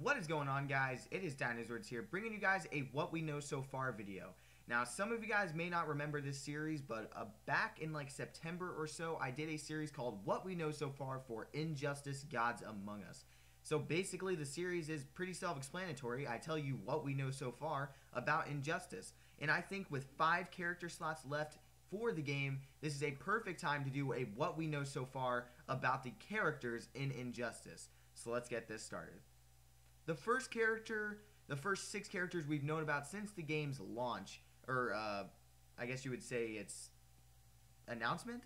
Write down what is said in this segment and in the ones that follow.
What is going on, guys? It is Dinozords here, bringing you guys a What We Know So Far video. Now, some of you guys may not remember this series, but back in like September or so, I did a series called What We Know So Far for Injustice: Gods Among Us. So basically, the series is pretty self-explanatory. I tell you what we know so far about Injustice. And I think with 5 character slots left for the game, this is a perfect time to do a What We Know So Far about the characters in Injustice. So let's get this started. The first 6 characters we've known about since the game's launch, or I guess you would say it's announcement.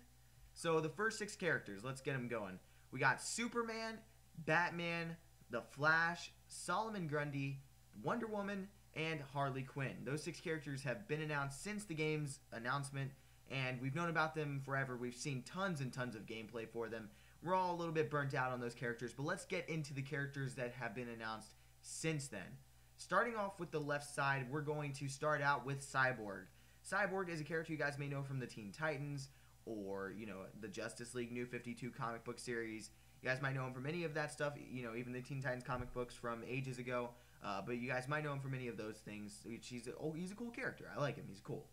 So the first 6 characters, let's get them going. We got Superman, Batman, The Flash, Solomon Grundy, Wonder Woman, and Harley Quinn. Those 6 characters have been announced since the game's announcement, and we've known about them forever. We've seen tons and tons of gameplay for them. We're all a little bit burnt out on those characters, but let's get into the characters that have been announced since then. Starting off with the left side, we're going to start out with Cyborg. Cyborg is a character you guys may know from the Teen Titans, or, the Justice League New 52 comic book series. You guys might know him from any of that stuff, even the Teen Titans comic books from ages ago. But you guys might know him from any of those things. He's a cool character. I like him. He's cool.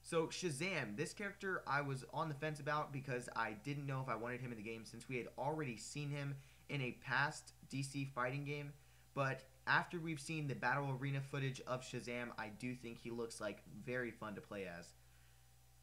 So Shazam, this character I was on the fence about because I didn't know if I wanted him in the game since we had already seen him in a past DC fighting game. But after we've seen the battle arena footage of Shazam, I do think he looks like very fun to play as.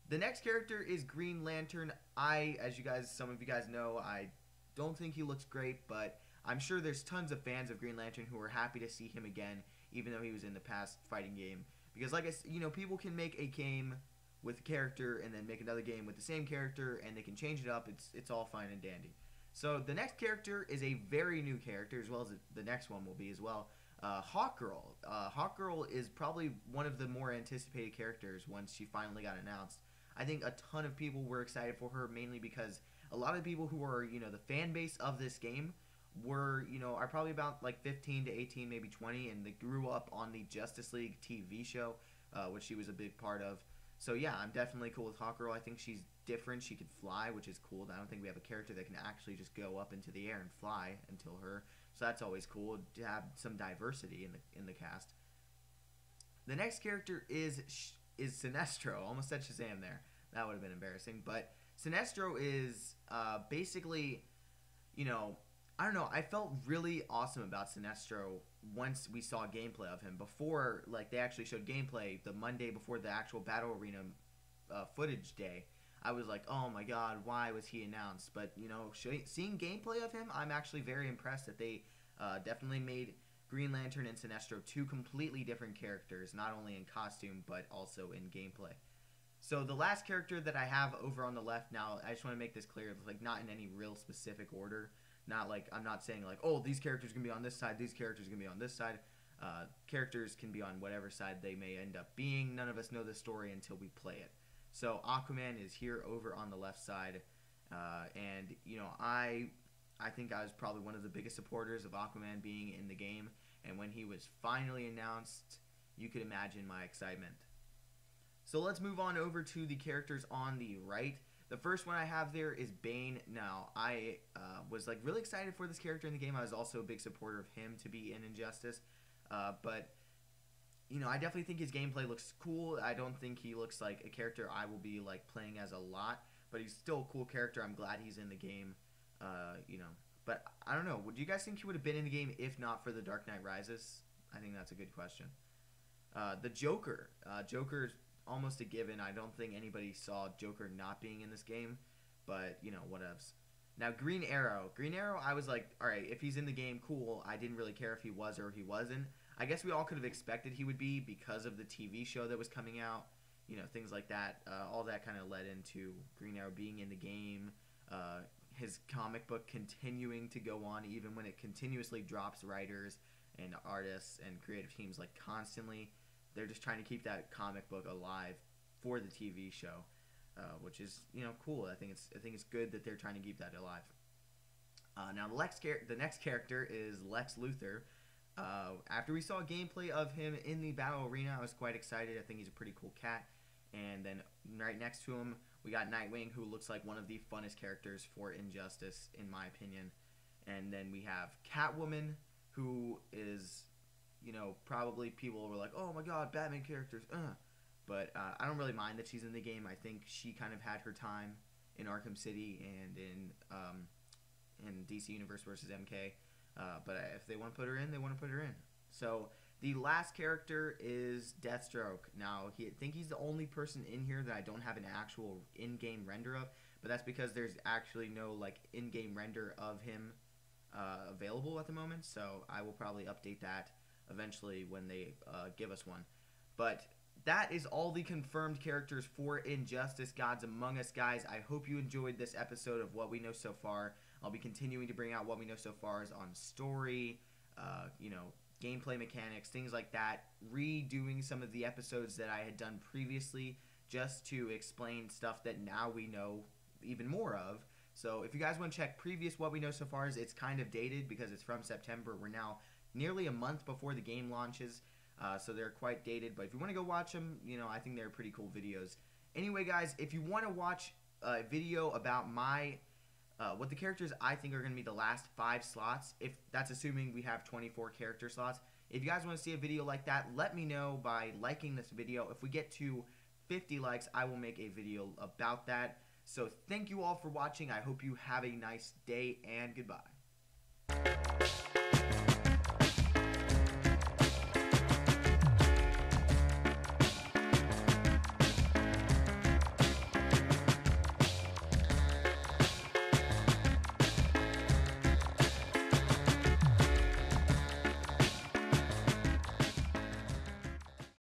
The next character is Green Lantern. Some of you guys know, I don't think he looks great, but I'm sure there's tons of fans of Green Lantern who are happy to see him again, even though he was in the past fighting game. Because like I said, people can make a game with a character and then make another game with the same character, and they can change it up. It's all fine and dandy. So the next character is a very new character, as well as the next one will be as well. Hawkgirl. Hawkgirl is probably one of the more anticipated characters once she finally got announced. I think a ton of people were excited for her, mainly because a lot of people who are, the fan base of this game were, are probably about like 15 to 18, maybe 20, and they grew up on the Justice League TV show, which she was a big part of. So yeah, I'm definitely cool with Hawkgirl. I think she's different. She can fly, which is cool. I don't think we have a character that can actually just go up into the air and fly until her. So that's always cool to have some diversity in the cast. The next character is Sinestro. Almost said Shazam there. That would have been embarrassing. But Sinestro is basically, I don't know. I felt really awesome about Sinestro once we saw gameplay of him. Before, they actually showed gameplay the Monday before the actual Battle Arena footage day. I was like, oh my god, why was he announced? But, seeing gameplay of him, I'm actually very impressed that they definitely made Green Lantern and Sinestro 2 completely different characters, not only in costume, but also in gameplay. So the last character that I have over on the left now, I just want to make this clear, not in any real specific order. Not I'm not saying oh, these characters can be on this side, these characters can be on this side. Characters can be on whatever side they may end up being. None of us know the story until we play it. So Aquaman is here over on the left side, and I think I was probably one of the biggest supporters of Aquaman being in the game, and when he was finally announced, you could imagine my excitement. So let's move on over to the characters on the right. The first one I have there is Bane. Now, I was really excited for this character in the game. I was also a big supporter of him to be in Injustice, but I definitely think his gameplay looks cool. I don't think he looks like a character I will be playing as a lot, but he's still a cool character. I'm glad he's in the game, But I don't know. Would you guys think he would have been in the game if not for The Dark Knight Rises? I think that's a good question. The Joker. Joker's almost a given. I don't think anybody saw Joker not being in this game, but whatevs. Now Green Arrow. Green Arrow, I was like, alright, if he's in the game, cool. I didn't really care if he was or he wasn't. I guess we all could have expected he would be because of the TV show that was coming out, things like that. All that kind of led into Green Arrow being in the game, his comic book continuing to go on even when it continuously drops writers and artists and creative teams constantly. They're just trying to keep that comic book alive for the TV show, which is cool. I think it's good that they're trying to keep that alive. Now the next character is Lex Luthor. After we saw gameplay of him in the battle arena, I was quite excited. I think he's a pretty cool cat. And then right next to him, we got Nightwing, who looks like one of the funnest characters for Injustice, in my opinion. And then we have Catwoman, who is, you know, probably people were like, oh my god, Batman characters, but I don't really mind that she's in the game. I think she kind of had her time in Arkham City and in DC Universe versus MK. But if they want to put her in, they want to put her in. So the last character is Deathstroke. Now, I think he's the only person in here that I don't have an actual in-game render of, but that's because there's actually no like in-game render of him available at the moment. So I will probably update that eventually when they give us one. But that is all the confirmed characters for Injustice Gods Among Us, guys. I hope you enjoyed this episode of What We Know So Far. I'll be continuing to bring out What We Know So Far on story, you know, gameplay mechanics, things like that. Redoing some of the episodes that I had done previously just to explain stuff that now we know even more of. So if you guys want to check previous What We Know So Far, it's kind of dated because it's from September. We're now nearly a month before the game launches. So they're quite dated, but if you want to go watch them, you know, I think they're pretty cool videos. Anyway, guys, if you want to watch a video about my what the characters I think are going to be the last 5 slots, if that's assuming we have 24 character slots, if you guys want to see a video like that, let me know by liking this video. If we get to 50 likes, I will make a video about that. So thank you all for watching. I hope you have a nice day, and goodbye.